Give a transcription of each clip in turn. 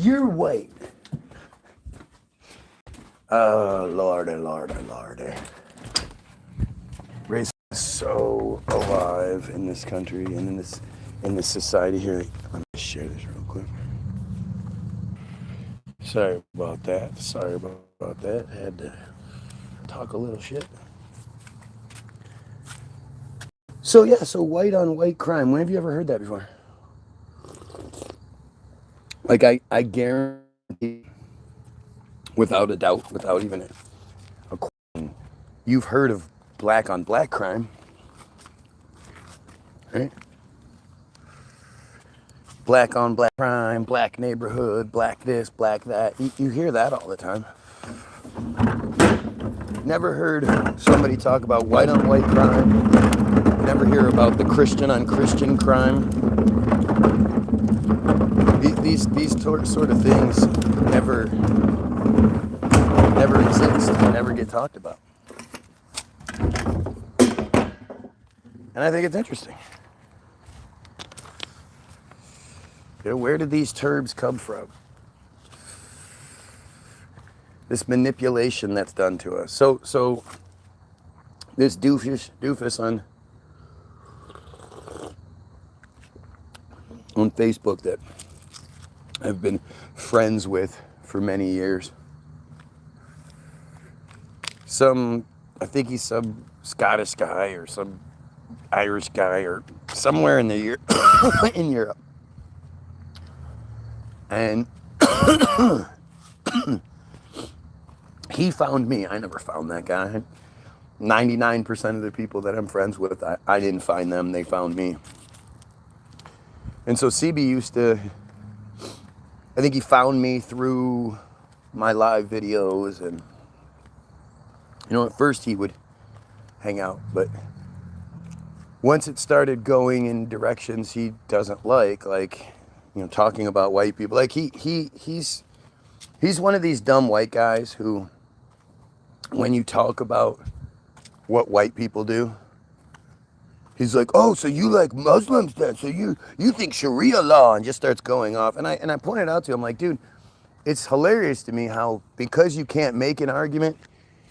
you're white. Lordy, lordy, lordy. Race is so alive in this country and in this society here. Let me share this real quick. Sorry about that. Sorry about that. I had to talk a little shit. So yeah, so white on white crime. When have you ever heard that before? Like I guarantee, without a doubt, without even a question, you've heard of black on black crime, right? Black on black crime, black neighborhood, black this, black that. You hear that all the time. Never heard somebody talk about white on white crime. Never hear about the Christian on Christian crime. These sort of things never exist, never get talked about. And I think it's interesting. You know, where did these terms come from? This manipulation that's done to us. So this doofus on Facebook that I've been friends with for many years. I think he's some Scottish guy or some Irish guy or somewhere in in Europe. And he found me. I never found that guy. 99% of the people that I'm friends with, I didn't find them. They found me. And so CB used to, I think he found me through my live videos. And, you know, at first he would hang out. But once it started going in directions he doesn't like, you know, talking about white people. Like he's one of these dumb white guys who, when you talk about what white people do, he's like, oh, so you like Muslims then? So you think Sharia law, and just starts going off. And I pointed out to him, like, dude, it's hilarious to me how, because you can't make an argument,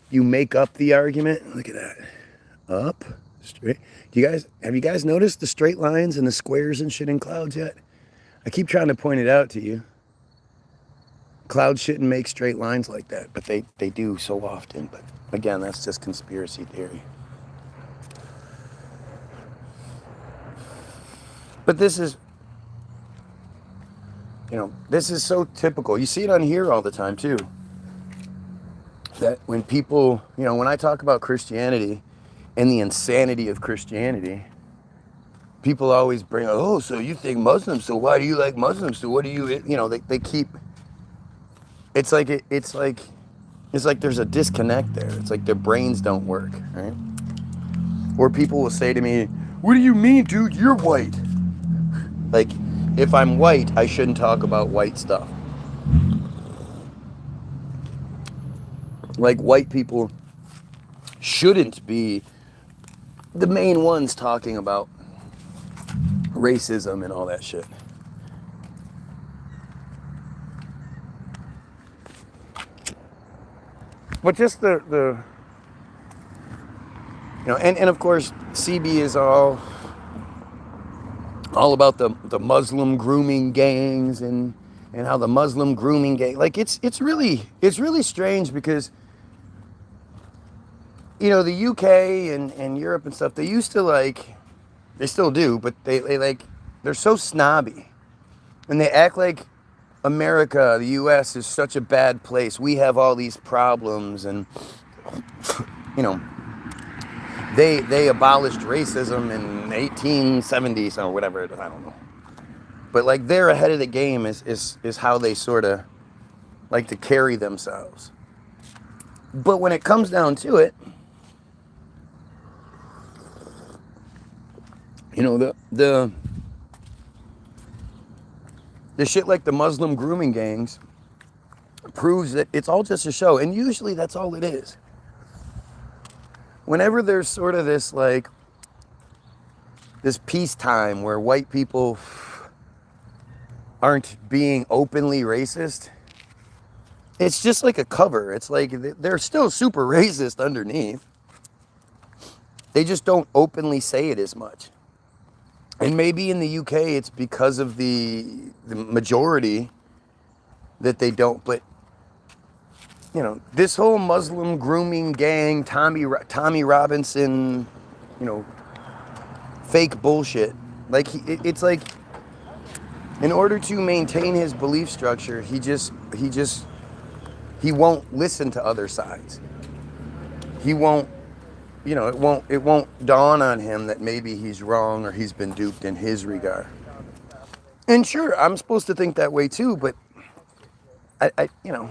you make up the argument. Look at that. Up, straight. Have you guys noticed the straight lines and the squares and shit in clouds yet? I keep trying to point it out to you. Clouds shouldn't make straight lines like that, but they do so often. But again, that's just conspiracy theory. But this is, you know, this is so typical. You see it on here all the time too. That when people, you know, when I talk about Christianity and the insanity of Christianity, people always bring up, oh, so you think Muslims, so why do you like Muslims? So what do you know, they keep, it's like there's a disconnect there. It's like their brains don't work, right? Or people will say to me, what do you mean, dude? You're white. Like, if I'm white, I shouldn't talk about white stuff. Like, white people shouldn't be the main ones talking about racism and all that shit. But just the you know, and of course CB is all about the Muslim grooming gangs and how the Muslim grooming gang, like it's really strange because, you know, the UK and Europe and stuff, they used to like, they still do, but they like, they're so snobby and they act like America, the US is such a bad place. We have all these problems, and you know, they abolished racism in 1870s or whatever it is, I don't know. But like, they're ahead of the game is how they sort of like to carry themselves. But when it comes down to it, you know, the shit like the Muslim grooming gangs proves that it's all just a show. And usually that's all it is. Whenever there's sort of this, like, this peacetime where white people aren't being openly racist, it's just like a cover. It's like they're still super racist underneath. They just don't openly say it as much. And maybe in the UK it's because of the majority that they don't. But, you know, this whole Muslim grooming gang, Tommy Robinson, you know, fake bullshit. Like, it's like, in order to maintain his belief structure, he won't listen to other sides. He won't, you know, it won't dawn on him that maybe he's wrong or he's been duped in his regard. And sure, I'm supposed to think that way too, but I you know,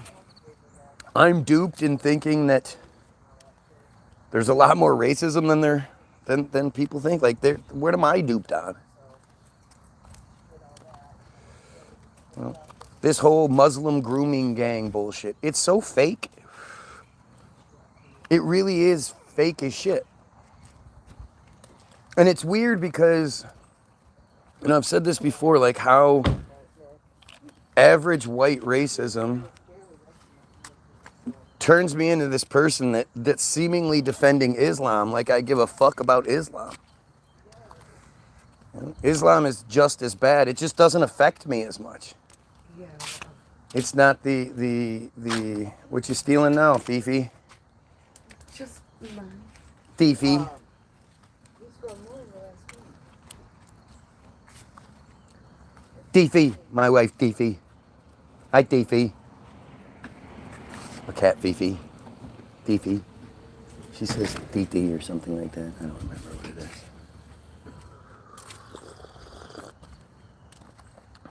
I'm duped in thinking that there's a lot more racism than people think. Like, what am I duped on? Well, this whole Muslim grooming gang bullshit, it's so fake. It really is fake as shit. And it's weird because, you know, I've said this before, like how average white racism turns me into this person that's seemingly defending Islam like I give a fuck about Islam. Islam is just as bad. It just doesn't affect me as much. It's not the what you stealing now, Fifi? Just mine. Fifi. Fifi, my wife Fifi. Hi Fifi. A cat Fifi. Fifi. She says Fifi or something like that. I don't remember what it is.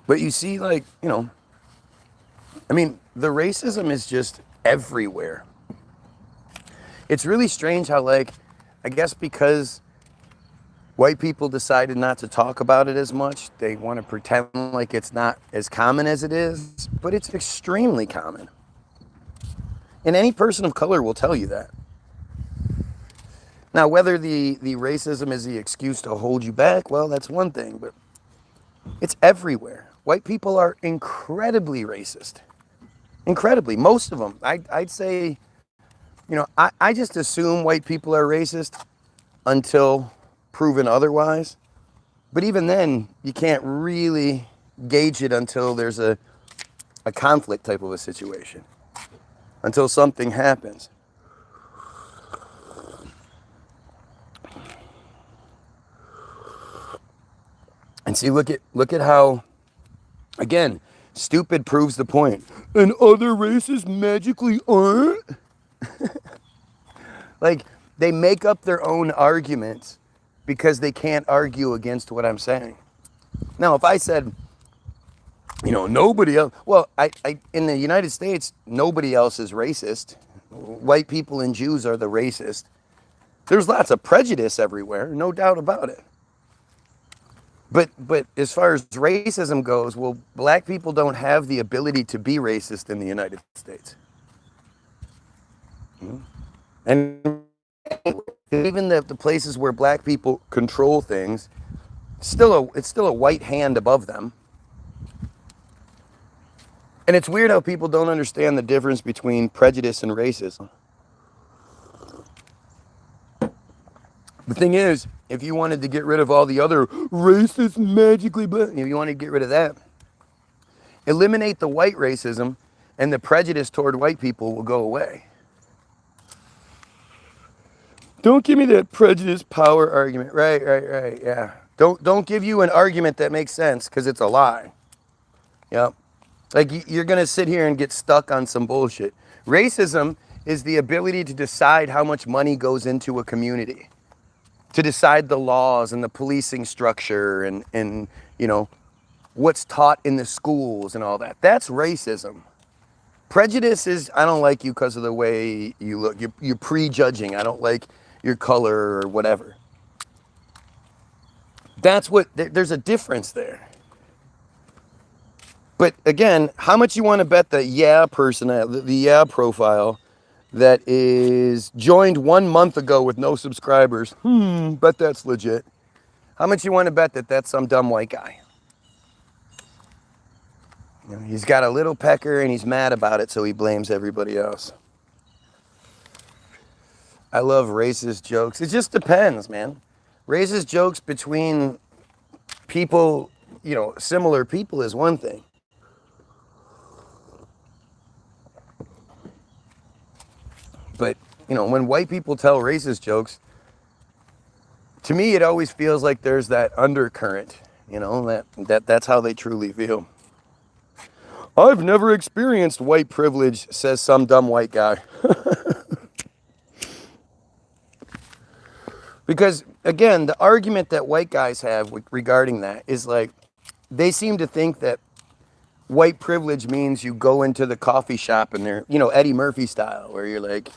But you see, like, you know, I mean, the racism is just everywhere. It's really strange how, like, I guess because white people decided not to talk about it as much, they want to pretend like it's not as common as it is, but it's extremely common. And any person of color will tell you that. Now, whether the racism is the excuse to hold you back, well, that's one thing, but it's everywhere. White people are incredibly racist. Incredibly. Most of them. I'd say, you know, I just assume white people are racist until proven otherwise. But even then, you can't really gauge it until there's a conflict type of a situation. Until something happens. And see, look at how, again, stupid proves the point. And other races magically aren't? Like, they make up their own arguments because they can't argue against what I'm saying. Now, if I said, you know, nobody else, well, I in the United States, nobody else is racist. White people and Jews are the racist. There's lots of prejudice everywhere, no doubt about it. But as far as racism goes, well, black people don't have the ability to be racist in the United States. And even the places where black people control things, it's still a white hand above them. And it's weird how people don't understand the difference between prejudice and racism. The thing is, if you wanted to get rid of all the other racist magically, if you want to get rid of that, eliminate the white racism and the prejudice toward white people will go away. Don't give me that prejudice power argument. Right, yeah. Don't give you an argument that makes sense because it's a lie. Yep. Like, you're going to sit here and get stuck on some bullshit. Racism is the ability to decide how much money goes into a community, to decide the laws and the policing structure and you know, what's taught in the schools and all that. That's racism. Prejudice is, I don't like you because of the way you look. You're prejudging. I don't like your color or whatever. That's what, there's a difference there. But again, how much you want to bet the yeah person, the yeah profile that is joined 1 month ago with no subscribers? Bet that's legit. How much you want to bet that that's some dumb white guy? You know, he's got a little pecker and he's mad about it, so he blames everybody else. I love racist jokes. It just depends, man. Racist jokes between people, you know, similar people is one thing. But, you know, when white people tell racist jokes, to me, it always feels like there's that undercurrent, you know, that's how they truly feel. I've never experienced white privilege, says some dumb white guy. Because, again, the argument that white guys have regarding that is like, they seem to think that white privilege means you go into the coffee shop and they're, you know, Eddie Murphy style, where you're like,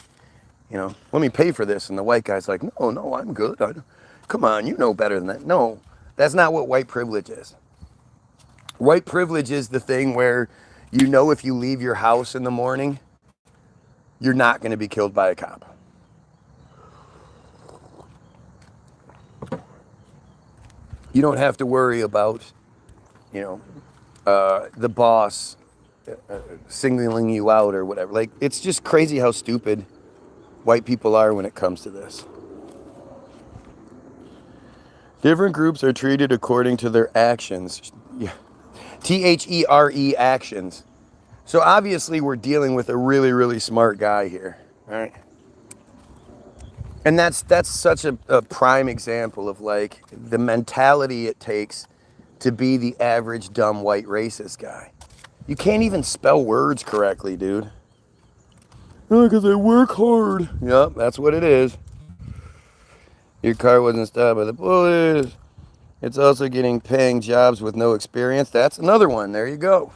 you know, let me pay for this. And the white guy's like, no, I'm good. Come on, you know better than that. No, that's not what white privilege is. White privilege is the thing where you know if you leave your house in the morning, you're not going to be killed by a cop. You don't have to worry about, you know, the boss singling you out or whatever. Like, it's just crazy how stupid white people are when it comes to this. Different groups are treated according to their actions. Yeah. THERE actions. So obviously we're dealing with a really, really smart guy here, right? And that's such a prime example of like the mentality it takes to be the average dumb white racist guy. You can't even spell words correctly, dude. Oh, because I work hard. Yep, that's what it is. Your car wasn't stopped by the police. It's also getting paying jobs with no experience. That's another one. There you go.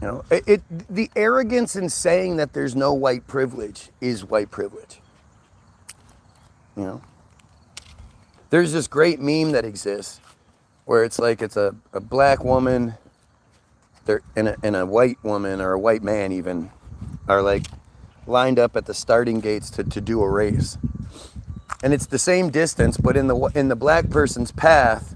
You know, the arrogance in saying that there's no white privilege is white privilege. You know, there's this great meme that exists where it's like it's a black woman and a white woman or a white man even are like lined up at the starting gates to do a race. And it's the same distance, but in the black person's path,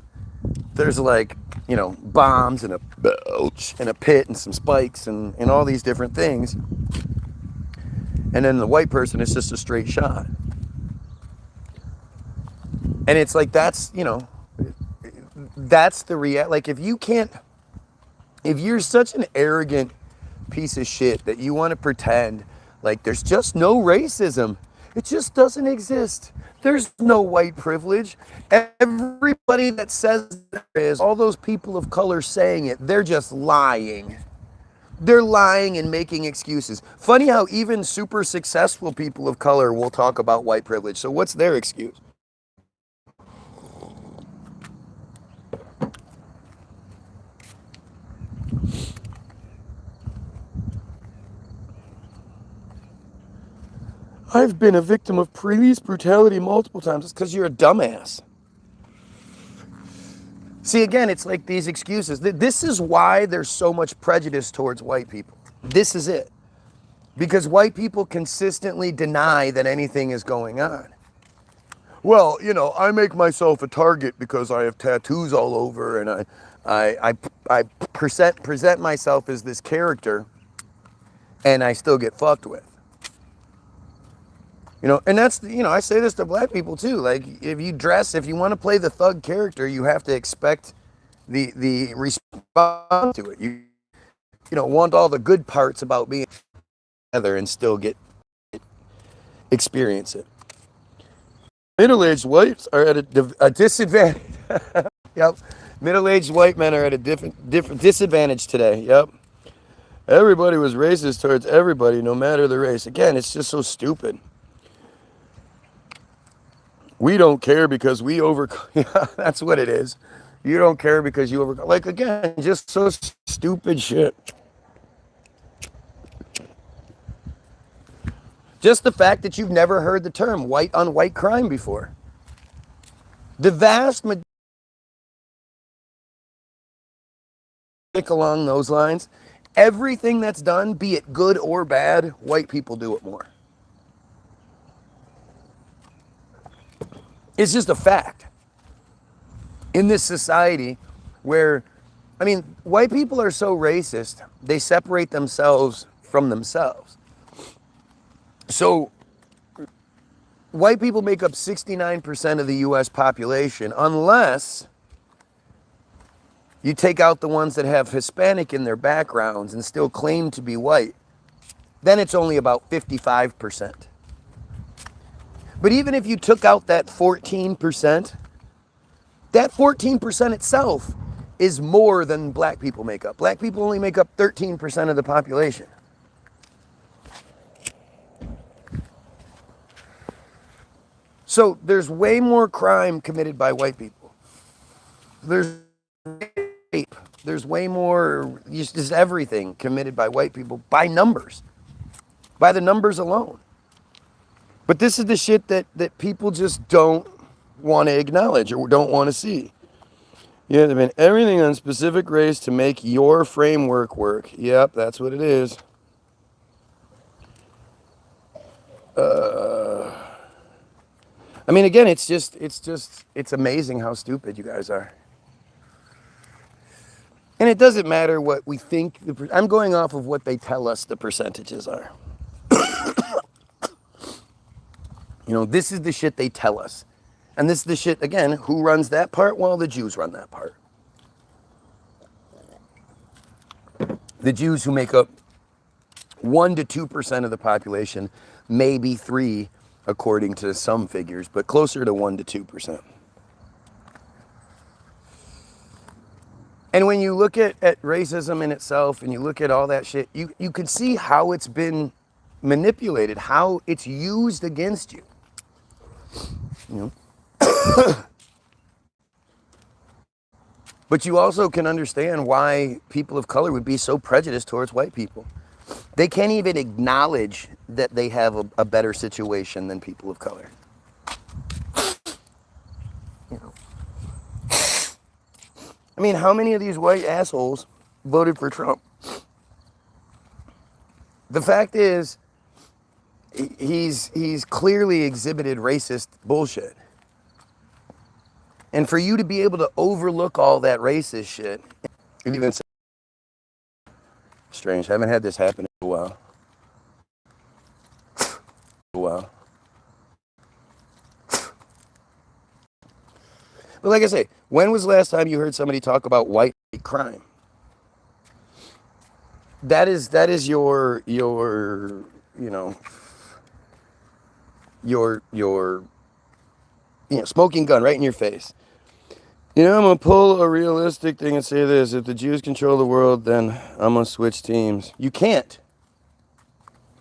there's like, you know, bombs and a belch and a pit and some spikes and all these different things. And then the white person is just a straight shot. And it's like, that's, you know, that's the like if you're such an arrogant piece of shit that you want to pretend like there's just no racism, it just doesn't exist. There's no white privilege. Everybody that says there is, all those people of color saying it, they're just lying. They're lying and making excuses. Funny how even super successful people of color will talk about white privilege. So what's their excuse? I've been a victim of police brutality multiple times. It's because you're a dumbass. See, again, it's like these excuses. This is why there's so much prejudice towards white people. This is it. Because white people consistently deny that anything is going on. Well, you know, I make myself a target because I have tattoos all over and I present myself as this character and I still get fucked with. You know, and that's, you know, I say this to black people too. Like, if you want to play the thug character, you have to expect the response to it. You know, want all the good parts about being together and still experience it. Middle-aged whites are at a disadvantage. Yep. Middle-aged white men are at a different disadvantage today. Yep. Everybody was racist towards everybody, no matter the race. Again, it's just so stupid. We don't care because we overcome. Yeah, that's what it is. You don't care because you overcome. Like, again, just so stupid shit. Just the fact that you've never heard the term white on white crime before. The vast majority along those lines, everything that's done, be it good or bad, white people do it more. It's just a fact. In this society where, I mean, white people are so racist, they separate themselves from themselves. So, white people make up 69% of the US population, unless you take out the ones that have Hispanic in their backgrounds and still claim to be white. Then it's only about 55%. But even if you took out that 14%, that 14% itself is more than black people make up. Black people only make up 13% of the population. So there's way more crime committed by white people. There's rape. There's way more, just everything committed by white people by numbers, by the numbers alone. But this is the shit that people just don't want to acknowledge or don't want to see. You have to been everything on specific race to make your framework work. Yep, that's what it is. I mean, again, it's amazing how stupid you guys are. And it doesn't matter what we think. I'm going off of what they tell us the percentages are. You know, this is the shit they tell us. And this is the shit, again, who runs that part? Well, the Jews run that part. The Jews, who make up 1 to 2% of the population, maybe 3 according to some figures, but closer to 1 to 2%. And when you look at racism in itself and you look at all that shit, you can see how it's been manipulated, how it's used against you. You know? But you also can understand why people of color would be so prejudiced towards white people. They can't even acknowledge that they have a better situation than people of color. You know. I mean, how many of these white assholes voted for Trump? The fact is, he's clearly exhibited racist bullshit. And for you to be able to overlook all that racist shit, even strange. I haven't had this happen in a while. But like I say, when was the last time you heard somebody talk about white crime? That is your you know, your smoking gun right in your face. You know, I'm going to pull a realistic thing and say this. If the Jews control the world, then I'm going to switch teams. You can't.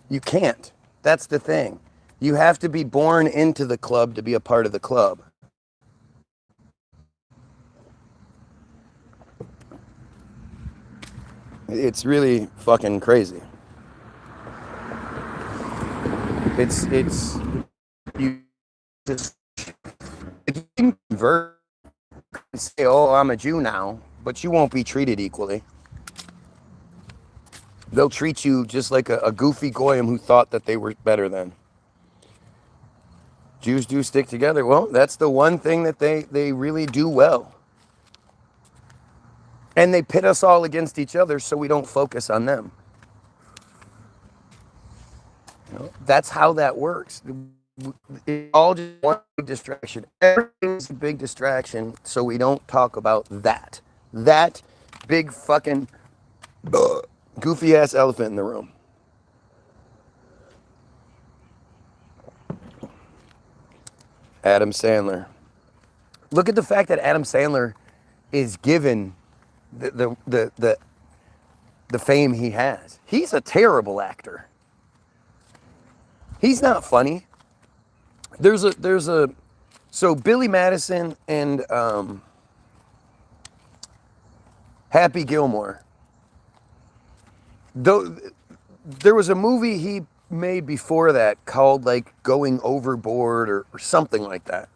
You can't. That's the thing. You have to be born into the club to be a part of the club. It's really fucking crazy. You just, if you can convert and say, oh, I'm a Jew now, but you won't be treated equally. They'll treat you just like a goofy goyim who thought that they were better than. Jews do stick together. Well, that's the one thing that they really do well. And they pit us all against each other so we don't focus on them. You know, that's how that works. It's all just one big distraction. Everything's a big distraction, so we don't talk about that. That big fucking goofy ass elephant in the room. Adam Sandler. Look at the fact that Adam Sandler is given the fame he has. He's a terrible actor. He's not funny. So Billy Madison and Happy Gilmore. Though there was a movie he made before that called like Going Overboard or something like that.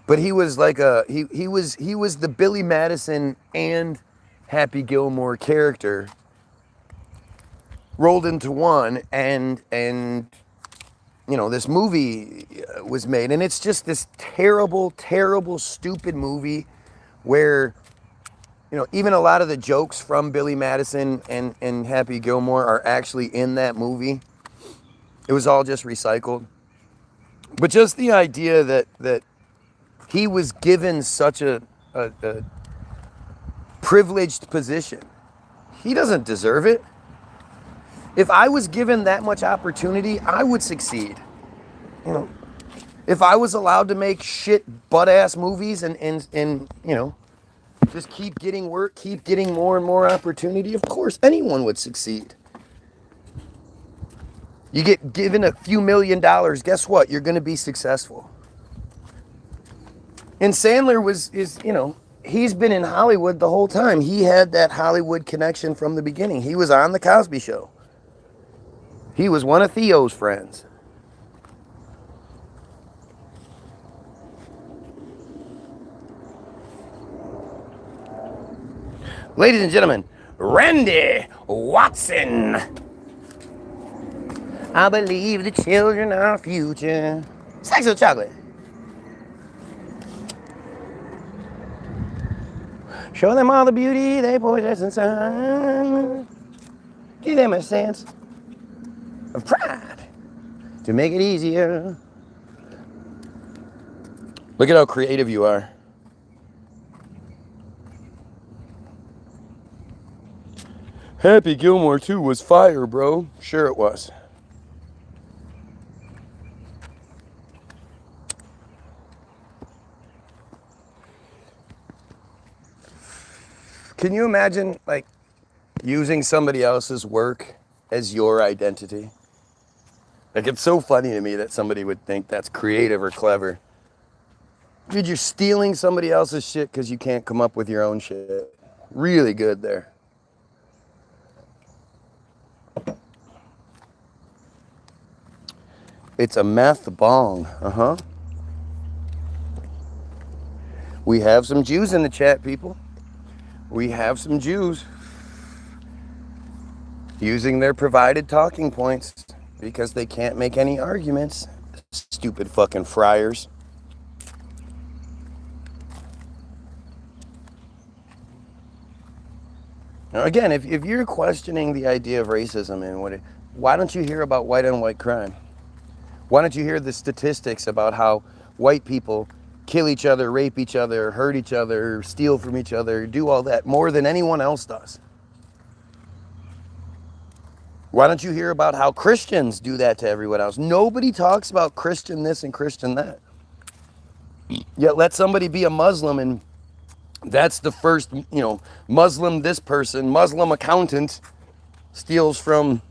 But he was like he was the Billy Madison and Happy Gilmore character rolled into one, and you know, this movie was made, and it's just this terrible, terrible, stupid movie where You know, even a lot of the jokes from Billy Madison and Happy Gilmore are actually in that movie. It was all just recycled. But just the idea that he was given such a privileged position. He doesn't deserve it. If I was given that much opportunity, I would succeed. You know, if I was allowed to make shit butt-ass movies and you know, just keep getting work, keep getting more and more opportunity, of course, anyone would succeed. You get given a few $1 million, guess what? You're going to be successful. And Sandler you know, he's been in Hollywood the whole time. He had that Hollywood connection from the beginning. He was on The Cosby Show. He was one of Theo's friends. Ladies and gentlemen, Randy Watson. I believe the children are our future. Sex with chocolate. Show them all the beauty they possess inside. Give them a sense of pride to make it easier. Look at how creative you are. Happy Gilmore 2 was fire, bro. Sure it was. Can you imagine, like, using somebody else's work as your identity? Like, it's so funny to me that somebody would think that's creative or clever. Dude, you're stealing somebody else's shit because you can't come up with your own shit. Really good there. It's a meth bong. Uh-huh. We have some Jews in the chat, people. We have some Jews using their provided talking points because they can't make any arguments. Stupid fucking friars. Now again, if you're questioning the idea of racism and why don't you hear about white on white crime? Why don't you hear the statistics about how white people kill each other, rape each other, hurt each other, steal from each other, do all that more than anyone else does? Why don't you hear about how Christians do that to everyone else? Nobody talks about Christian this and Christian that. Yet let somebody be a Muslim and that's the first, you know, Muslim this person, Muslim accountant steals from...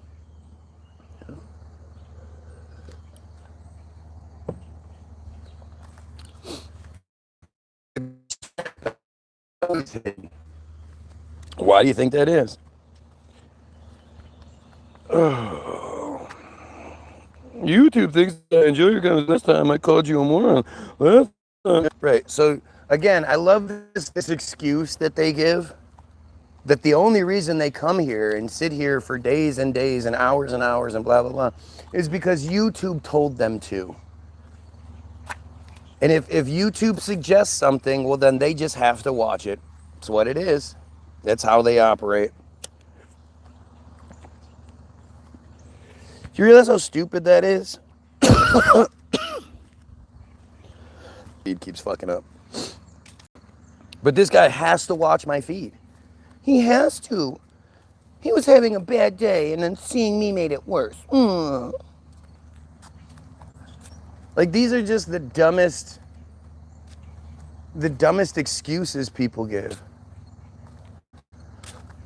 Why do you think that is? Oh. YouTube thinks I enjoy your comments. Last time I called you a moron. Right. So again, I love this excuse that they give. That the only reason they come here and sit here for days and days and hours and blah blah blah is because YouTube told them to. And if YouTube suggests something, well, then they just have to watch it. It's what it is. That's how they operate. Do you realize how stupid that is? Feed keeps fucking up. But this guy has to watch my feed. He has to. He was having a bad day, and then seeing me made it worse. Like, these are just the dumbest excuses people give.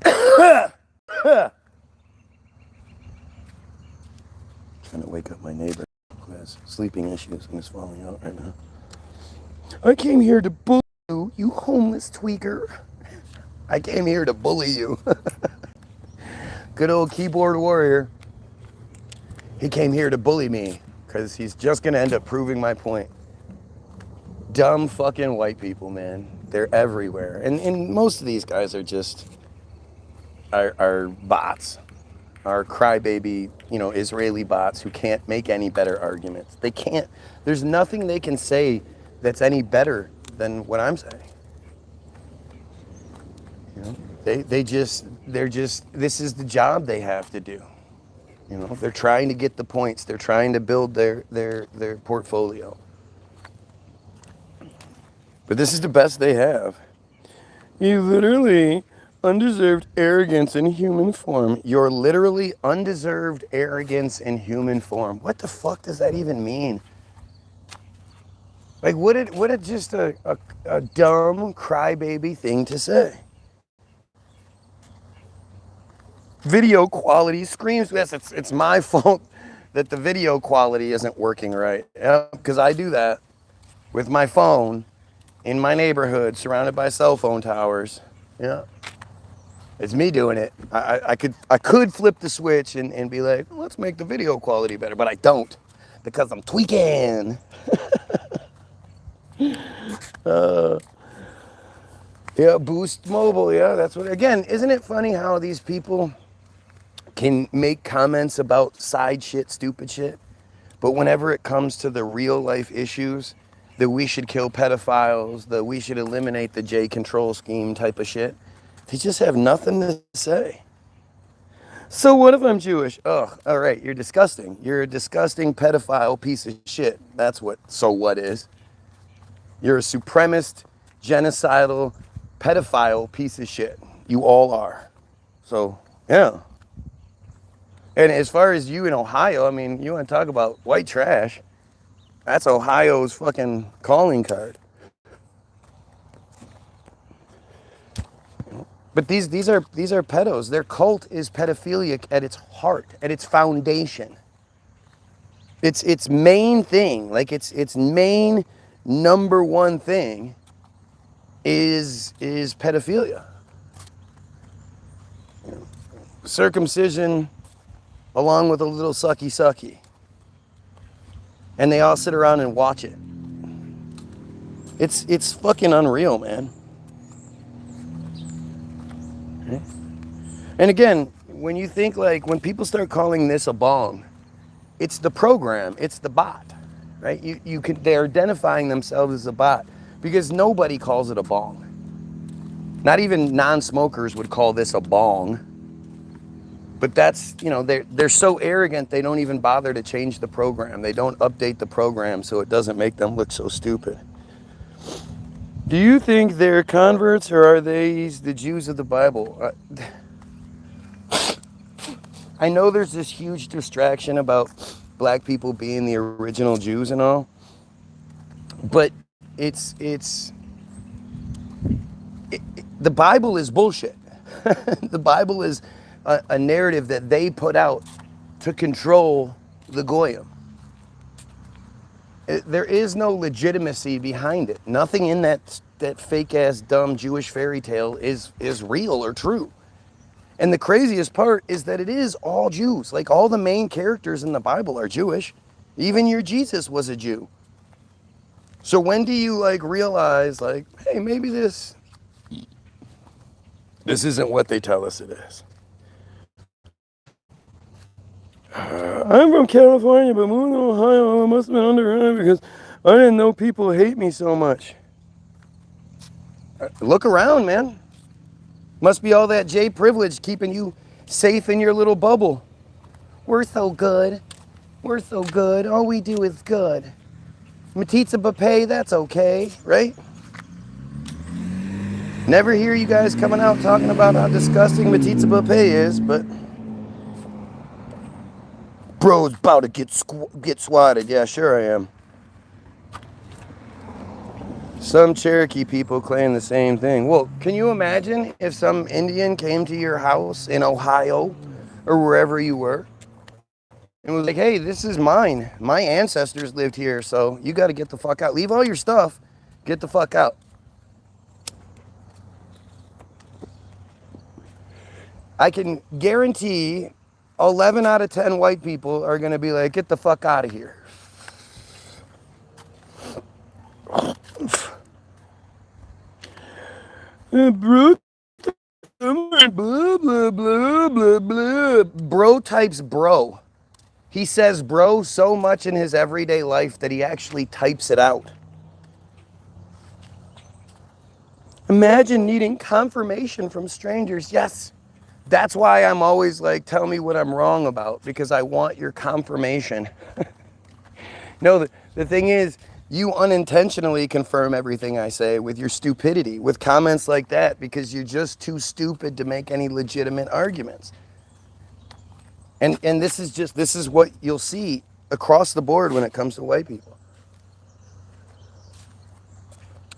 Trying to wake up my neighbor who has sleeping issues and is falling out right now. I came here to bully you, you homeless tweaker. I came here to bully you. Good old keyboard warrior. He came here to bully me because he's just going to end up proving my point. Dumb fucking white people, man. They're everywhere. And most of these guys are just are bots. Are crybaby, you know, Israeli bots who can't make any better arguments. They can't. There's nothing they can say that's any better than what I'm saying. They're just, this is the job they have to do. You know, they're trying to get the points. They're trying to build their portfolio. But this is the best they have. You literally undeserved arrogance in human form. Your literally undeserved arrogance in human form. What the fuck does that even mean? Like, what a just a dumb crybaby thing to say. Video quality screams. Yes, it's my fault that the video quality isn't working right. Yeah, because I do that with my phone in my neighborhood, surrounded by cell phone towers. Yeah, it's me doing it. I could flip the switch and be like, let's make the video quality better, but I don't because I'm tweaking. Yeah, Boost Mobile. Yeah, that's what. Again, isn't it funny how these people can make comments about side shit, stupid shit, but whenever it comes to the real life issues, that we should kill pedophiles, that we should eliminate the J control scheme type of shit, they just have nothing to say. So what if I'm Jewish? Ugh, all right, you're disgusting. You're a disgusting pedophile piece of shit. That's what so what is. You're a supremacist, genocidal, pedophile piece of shit. You all are. So, yeah. And as far as you in Ohio, I mean, you want to talk about white trash. That's Ohio's fucking calling card. But these are pedos. Their cult is pedophilic at its heart, at its foundation. Its main thing, like its main number one thing is pedophilia. Circumcision along with a little sucky sucky. And they all sit around and watch it. It's fucking unreal, man. And again, when you think like, when people start calling this a bong, it's the program, it's the bot, right? They're identifying themselves as a bot because nobody calls it a bong. Not even non-smokers would call this a bong. But that's, you know, they're so arrogant they don't even bother to change the program. They don't update the program so it doesn't make them look so stupid. Do you think they're converts or are they the Jews of the Bible? I know there's this huge distraction about black people being the original Jews and all, but the Bible is bullshit. The Bible is a narrative that they put out to control the Goyim. There is no legitimacy behind it. Nothing in that fake ass dumb Jewish fairy tale is real or true. And the craziest part is that it is all Jews. Like all the main characters in the Bible are Jewish. Even your Jesus was a Jew. So when do you like realize like, hey, maybe this isn't what they tell us it is. I'm from California, but moving to Ohio, I must have been underground because I didn't know people hate me so much. Look around, man. Must be all that J privilege keeping you safe in your little bubble. We're so good. We're so good. All we do is good. Matitza Bapay, that's okay, right? Never hear you guys coming out talking about how disgusting Matitza Bapay is, but bro's about to get swatted. Yeah, sure I am. Some Cherokee people claim the same thing. Well, can you imagine if some Indian came to your house in Ohio or wherever you were and was like, hey, this is mine. My ancestors lived here, so you got to get the fuck out. Leave all your stuff. Get the fuck out. I can guarantee 11 out of 10 white people are going to be like, get the fuck out of here. Bro, blah, blah, blah, blah, blah. Bro types bro. He says bro so much in his everyday life that he actually types it out. Imagine needing confirmation from strangers. Yes. That's why I'm always like, tell me what I'm wrong about, because I want your confirmation. No, the thing is, you unintentionally confirm everything I say with your stupidity, with comments like that, because you're just too stupid to make any legitimate arguments. And this is what you'll see across the board when it comes to white people.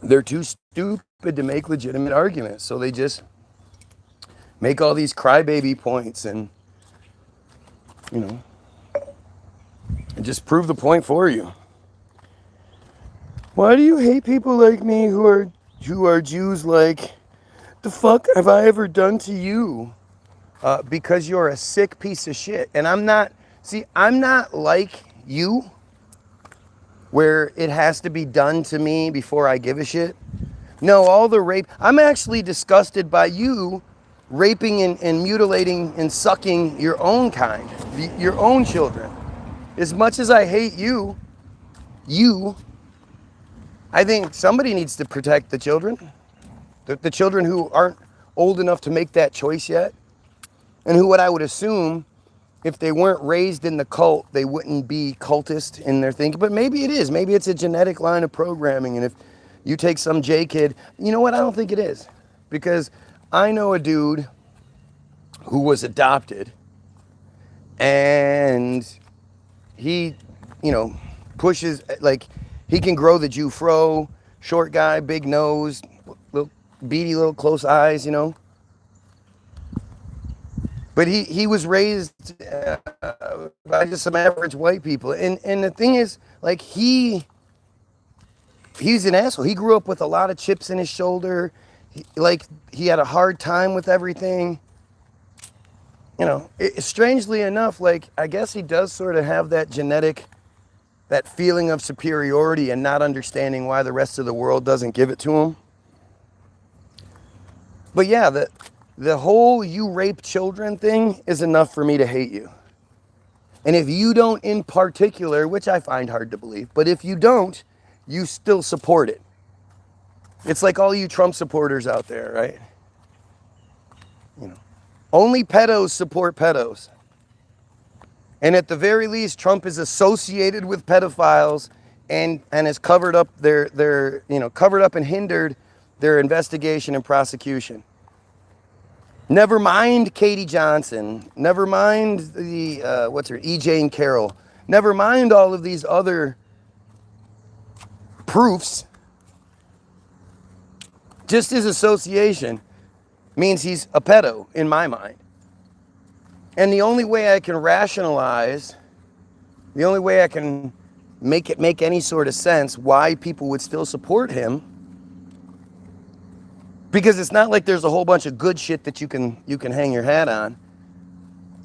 They're too stupid to make legitimate arguments, so they just make all these crybaby points and, you know, and just prove the point for you. Why do you hate people like me who are Jews? Like, the fuck have I ever done to you? Because you're a sick piece of shit. And I'm not like you, where it has to be done to me before I give a shit. No, all the rape. I'm actually disgusted by you raping and mutilating and sucking your own kind, your own children. As much as I hate you, I think somebody needs to protect the children. The children who aren't old enough to make that choice yet. And who, what I would assume, if they weren't raised in the cult, they wouldn't be cultist in their thinking. But maybe it is. Maybe it's a genetic line of programming. And if you take some J kid, you know what? I don't think it is. Because I know a dude who was adopted, and he, you know, pushes, like, he can grow the Jew fro, short guy, big nose, little beady little close eyes, you know. But he was raised by just some average white people. And the thing is, like, he's an asshole. He grew up with a lot of chips in his shoulder. He had a hard time with everything. You know, strangely enough, like, I guess he does sort of have that genetic, that feeling of superiority and not understanding why the rest of the world doesn't give it to him. But yeah, the whole you rape children thing is enough for me to hate you. And if you don't in particular, which I find hard to believe, but if you don't, you still support it. It's like all you Trump supporters out there, right? You know, only pedos support pedos. And at the very least, Trump is associated with pedophiles and has covered up covered up and hindered their investigation and prosecution. Never mind Katie Johnson. Never mind the, E. Jane Carroll. Never mind all of these other proofs. Just his association means he's a pedo in my mind. And the only way I can rationalize, the only way I can make it make any sort of sense why people would still support him, because it's not like there's a whole bunch of good shit that you can hang your hat on,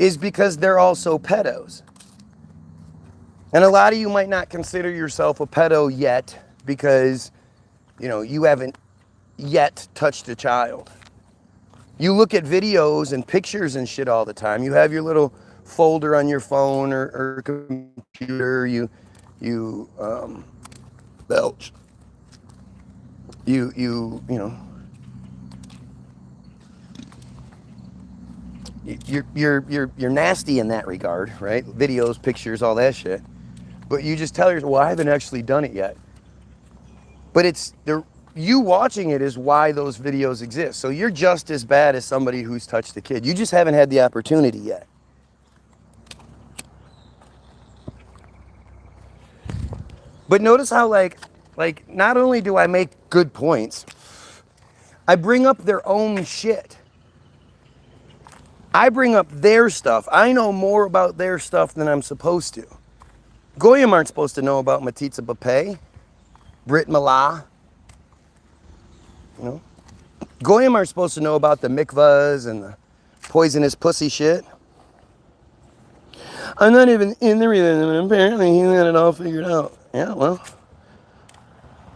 is because they're also pedos. And a lot of you might not consider yourself a pedo yet because, you know, you haven't yet touched a child. You look at videos and pictures and shit all the time. You have your little folder on your phone or computer. You belch. You know. You're nasty in that regard, right? Videos, pictures, all that shit. But you just tell yourself, well, I haven't actually done it yet. But you watching it is why those videos exist. So you're just as bad as somebody who's touched a kid. You just haven't had the opportunity yet. But notice how like not only do I make good points, I bring up their own shit. I bring up their stuff. I know more about their stuff than I'm supposed to. Goyim aren't supposed to know about Matitza B'Peh, Brit Milah. You know? Goyim aren't supposed to know about the mikvahs and the poisonous pussy shit. I'm not even in the religion, apparently he had it all figured out. Yeah, well,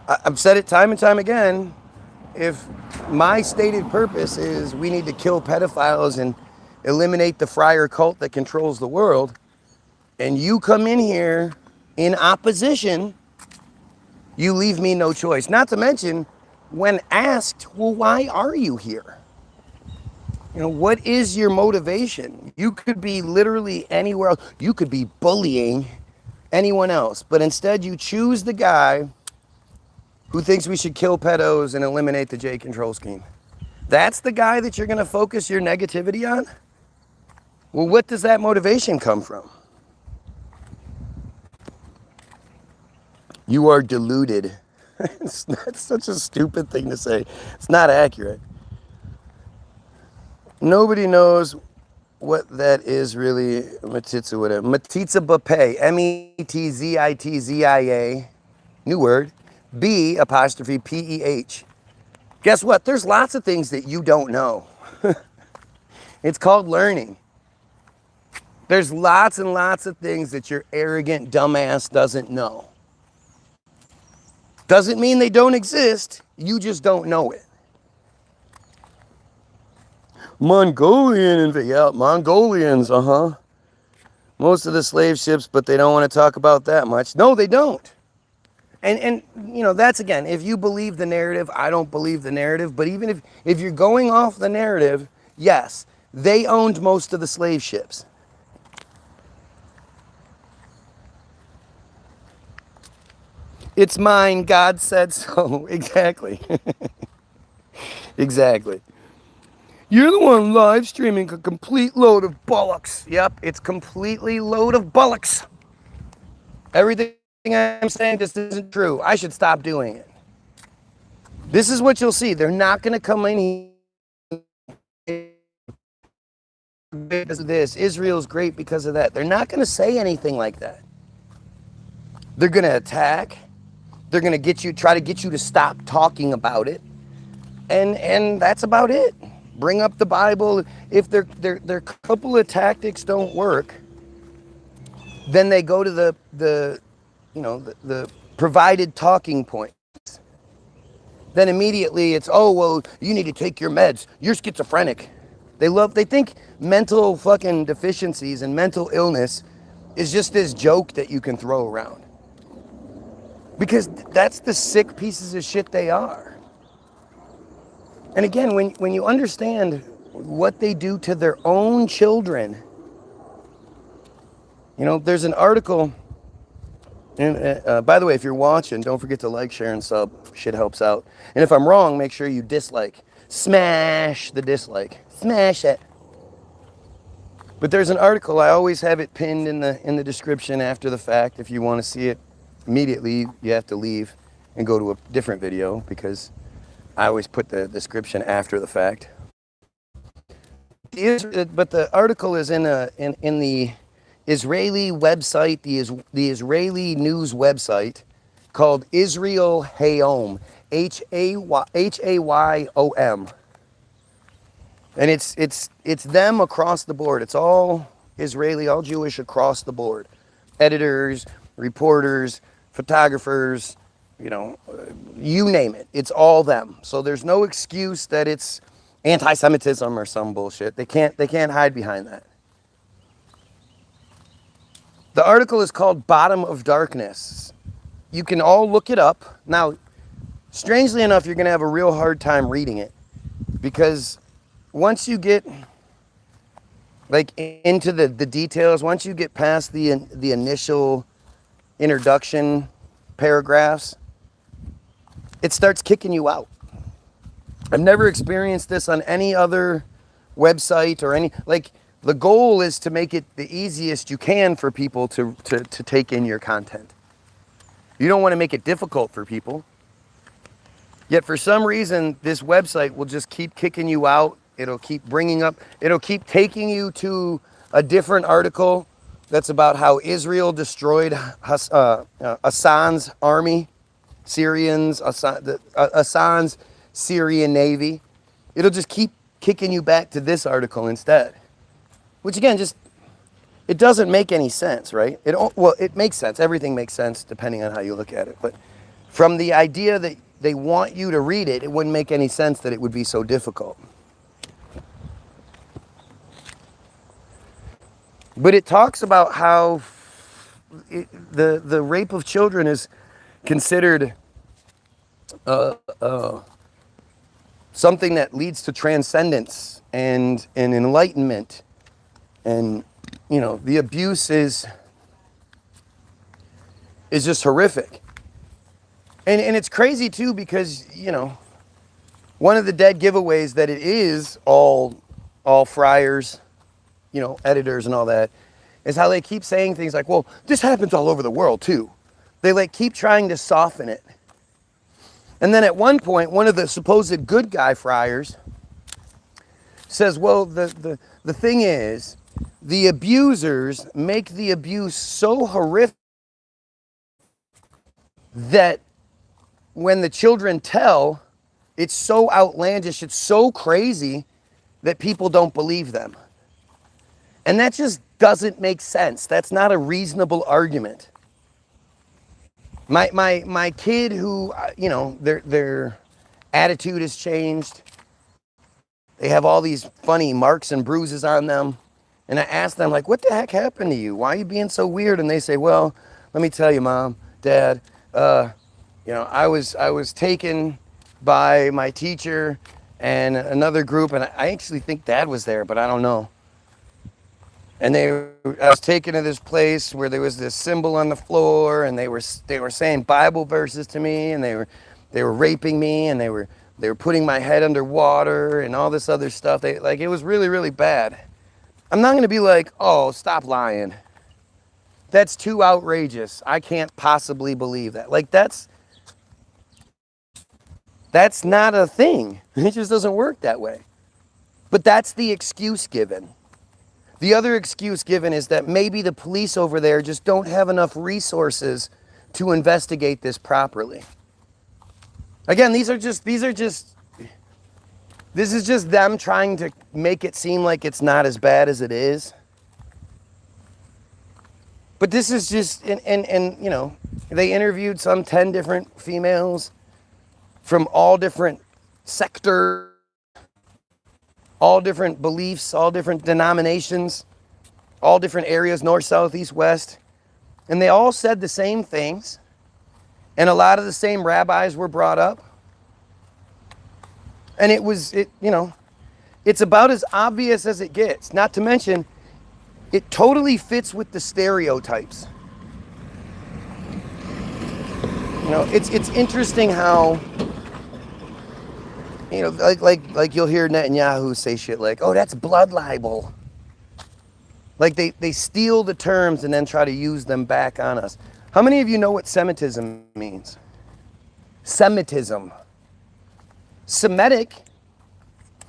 I've said it time and time again. If my stated purpose is we need to kill pedophiles and eliminate the friar cult that controls the world, and you come in here in opposition, you leave me no choice. Not to mention, when asked, well, why are you here? You know, what is your motivation? You could be literally anywhere else. You could be bullying anyone else, but instead you choose the guy who thinks we should kill pedos and eliminate the J control scheme. That's the guy that you're going to focus your negativity on? Well, what does that motivation come from? You are deluded. That's such a stupid thing to say. It's not accurate. Nobody knows what that is really. Metitzia, Bape, Metzitzia, new word, B apostrophe P-E-H. Guess what? There's lots of things that you don't know. It's called learning. There's lots and lots of things that your arrogant dumbass doesn't know. Doesn't mean they don't exist, you just don't know it. Mongolians, Most of the slave ships, but they don't want to talk about that much. No, they don't. And you know, that's again, if you believe the narrative, I don't believe the narrative, but even if you're going off the narrative, yes, they owned most of the slave ships. It's mine, God said so. Exactly. Exactly. You're the one live streaming a complete load of bollocks. Yep, it's completely load of bollocks. Everything I'm saying just isn't true. I should stop doing it. This is what you'll see. They're not going to come in here because of this. Israel's great because of that. They're not going to say anything like that. They're going to attack. They're going to try to get you to stop talking about it. And that's about it. Bring up the Bible. If their couple of tactics don't work, then they go to the provided talking points. Then immediately it's, oh, well, you need to take your meds. You're schizophrenic. They think mental fucking deficiencies and mental illness is just this joke that you can throw around. Because that's the sick pieces of shit they are. And again, when you understand what they do to their own children, you know, there's an article, and by the way, if you're watching, don't forget to like, share, and sub. Shit helps out. And if I'm wrong, make sure you dislike. Smash the dislike. Smash it. But there's an article, I always have it pinned in the description after the fact. If you want to see it immediately, you have to leave and go to a different video because I always put the description after the fact. But the article is in the Israeli website, the Israeli news website called Israel Hayom, Hayom. And it's them across the board. It's all Israeli, all Jewish across the board. Editors, reporters, photographers, you know, you name it. It's all them. So there's no excuse that it's anti-Semitism or some bullshit. They can't hide behind that. The article is called Bottom of Darkness. You can all look it up. Now, strangely enough, you're going to have a real hard time reading it because once you get like into the details, once you get past the initial introduction paragraphs, it starts kicking you out. I've never experienced this on any other website or any, like, the goal is to make it the easiest you can for people to take in your content. You don't want to make it difficult for people. Yet for some reason, this website will just keep kicking you out. It'll keep it'll keep taking you to a different article that's about how Israel destroyed Assad's army, Assad's Syrian navy. It'll just keep kicking you back to this article instead. Which again, it doesn't make any sense, right? It makes sense. Everything makes sense depending on how you look at it. But from the idea that they want you to read it, it wouldn't make any sense that it would be so difficult. But it talks about how the rape of children is considered something that leads to transcendence and enlightenment. And, you know, the abuse is just horrific. And it's crazy too, because, you know, one of the dead giveaways that it is all friars, you know, editors and all that, is how they keep saying things like, well, this happens all over the world too. They like keep trying to soften it. And then at one point, one of the supposed good guy friars says, well, the thing is, the abusers make the abuse so horrific that when the children tell, it's so outlandish, it's so crazy that people don't believe them. And that just doesn't make sense. That's not a reasonable argument. My kid who, you know, their attitude has changed. They have all these funny marks and bruises on them. And I ask them, like, what the heck happened to you? Why are you being so weird? And they say, well, let me tell you, Mom, Dad, you know, I was taken by my teacher and another group, and I actually think Dad was there, but I don't know. And I was taken to this place where there was this symbol on the floor, and they were saying Bible verses to me, and they were raping me, and they were putting my head underwater and all this other stuff. It was really, really bad. I'm not going to be like, oh, stop lying. That's too outrageous. I can't possibly believe that. Like, that's not a thing. It just doesn't work that way. But that's the excuse given. The other excuse given is that maybe the police over there just don't have enough resources to investigate this properly. Again, this is just them trying to make it seem like it's not as bad as it is. But this is just, and you know, they interviewed some 10 different females from all different sectors, all different beliefs, all different denominations, all different areas, north, south, east, west. And they all said the same things. And a lot of the same rabbis were brought up. And you know, it's about as obvious as it gets. Not to mention, it totally fits with the stereotypes. You know, it's interesting how, you know, like you'll hear Netanyahu say shit like, oh, that's blood libel. Like they steal the terms and then try to use them back on us. How many of you know what Semitism means? Semitism. Semitic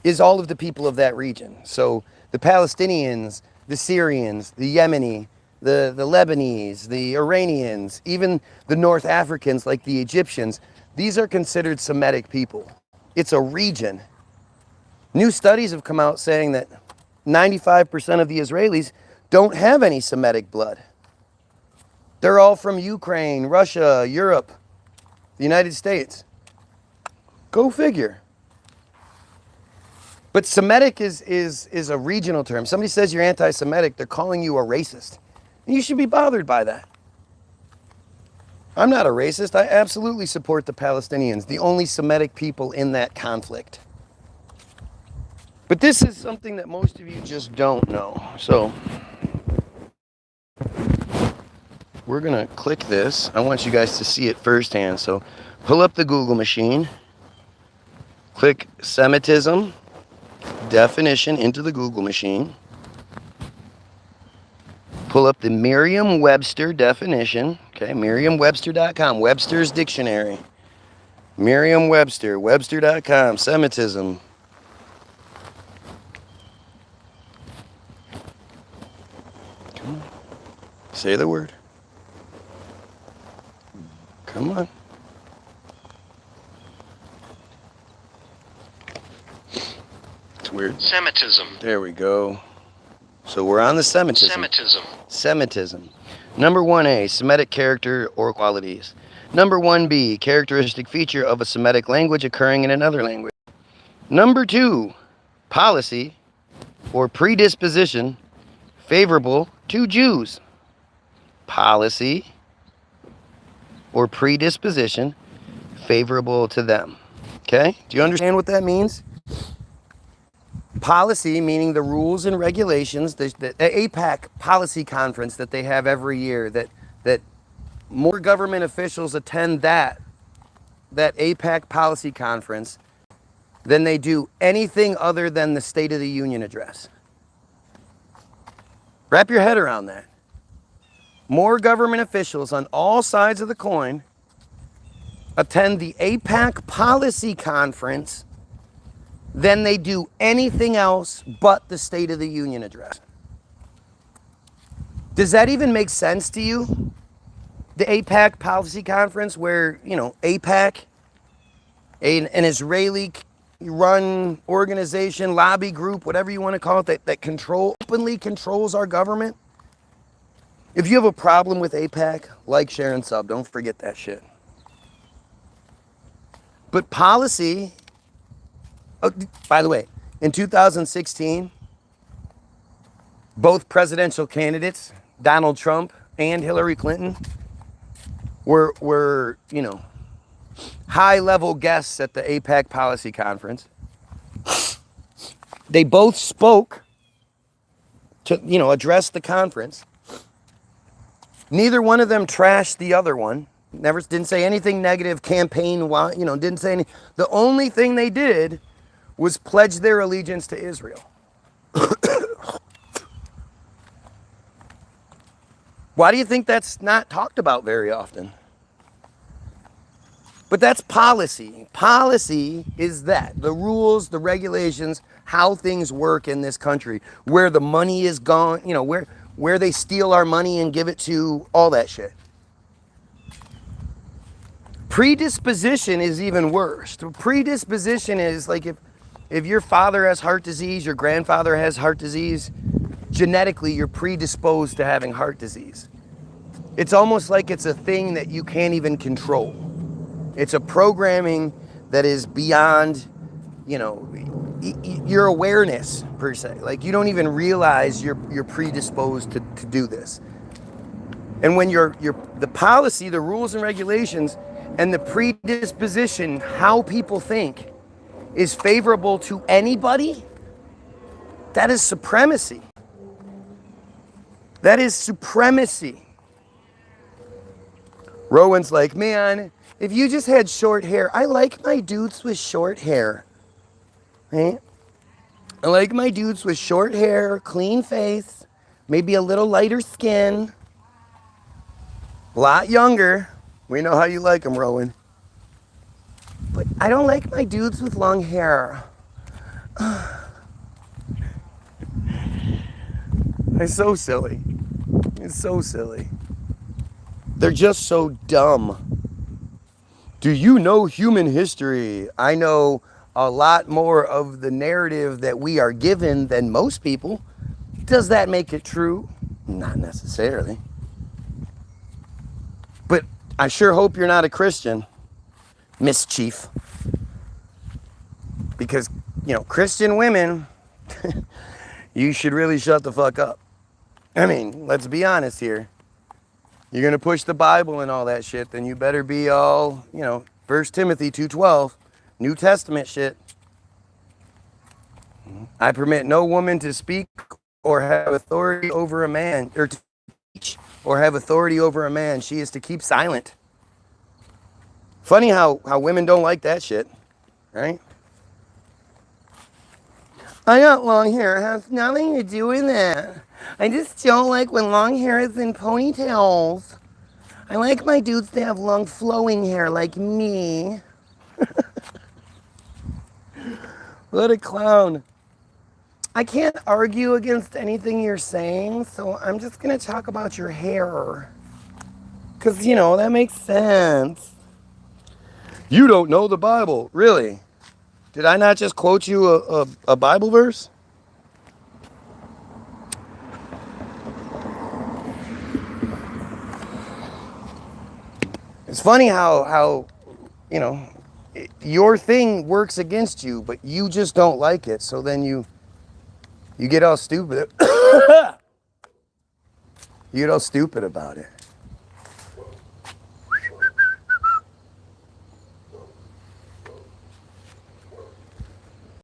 is all of the people of that region. So the Palestinians, the Syrians, the Yemeni, the Lebanese, the Iranians, even the North Africans like the Egyptians, these are considered Semitic people. It's a region. New studies have come out saying that 95% of the Israelis don't have any Semitic blood. They're all from Ukraine, Russia, Europe, the United States. Go figure. But Semitic is a regional term. Somebody says you're anti-Semitic, they're calling you a racist. And you should be bothered by that. I'm not a racist. I absolutely support the Palestinians, the only Semitic people in that conflict. But this is something that most of you just don't know. So we're going to click this. I want you guys to see it firsthand. So pull up the Google machine. Click Semitism definition into the Google machine. Pull up the Merriam-Webster definition. Okay, Merriam-Webster.com, Webster's Dictionary. Merriam-Webster, Webster.com, Semitism. Come on. Say the word. Come on. It's weird. Semitism. There we go. So we're on the Semitism. Semitism. Semitism. Number 1A, Semitic character or qualities. Number 1B, characteristic feature of a Semitic language occurring in another language. Number 2, policy or predisposition favorable to Jews. Policy or predisposition favorable to them. Okay? Do you understand what that means? Policy, meaning the rules and regulations, the AIPAC policy conference that they have every year, that more government officials attend that AIPAC policy conference than they do anything other than the State of the Union address. Wrap your head around that. More government officials on all sides of the coin attend the AIPAC policy conference than they do anything else but the State of the Union address. Does that even make sense to you? The AIPAC policy conference where, AIPAC, an Israeli-run organization, lobby group, whatever you want to call it, that openly controls our government. If you have a problem with AIPAC, like, share, and sub. Don't forget that shit. But policy, by the way, in 2016, both presidential candidates, Donald Trump and Hillary Clinton, were high-level guests at the AIPAC policy conference. They both spoke to, address the conference. Neither one of them trashed the other one. Didn't say anything negative, didn't say anything. The only thing they did was pledge their allegiance to Israel. Why do you think that's not talked about very often? But that's policy. Policy is that. The rules, the regulations, how things work in this country, where the money is gone, where they steal our money and give it to, all that shit. Predisposition is even worse. Predisposition is like if your father has heart disease, your grandfather has heart disease, genetically you're predisposed to having heart disease. It's almost like it's a thing that you can't even control. It's a programming that is beyond, your awareness per se. Like you don't even realize you're predisposed to do this. And when the policy, the rules and regulations, and the predisposition, how people think, is favorable to anybody, that is supremacy. That is supremacy. Rowan's like, man, if you just had short hair, I like my dudes with short hair. Right? I like my dudes with short hair, clean face, maybe a little lighter skin, a lot younger. We know how you like them, Rowan. But I don't like my dudes with long hair. It's so silly. It's so silly. They're just so dumb. Do you know human history? I know a lot more of the narrative that we are given than most people. Does that make it true? Not necessarily. But I sure hope you're not a Christian, mischief. Because, Christian women, you should really shut the fuck up. I mean, let's be honest here. You're going to push the Bible and all that shit, then you better be all, 1 Timothy 2:12, New Testament shit. I permit no woman to speak or have authority over a man, or to teach or have authority over a man. She is to keep silent. Funny how women don't like that shit, right? I got long hair. It has nothing to do with that. I just don't like when long hair is in ponytails. I like my dudes to have long flowing hair like me. What a clown. I can't argue against anything you're saying, so I'm just going to talk about your hair. Because, that makes sense. You don't know the Bible. Really? Did I not just quote you a Bible verse? It's funny how your thing works against you, but you just don't like it. So then you get all stupid. You get all stupid about it.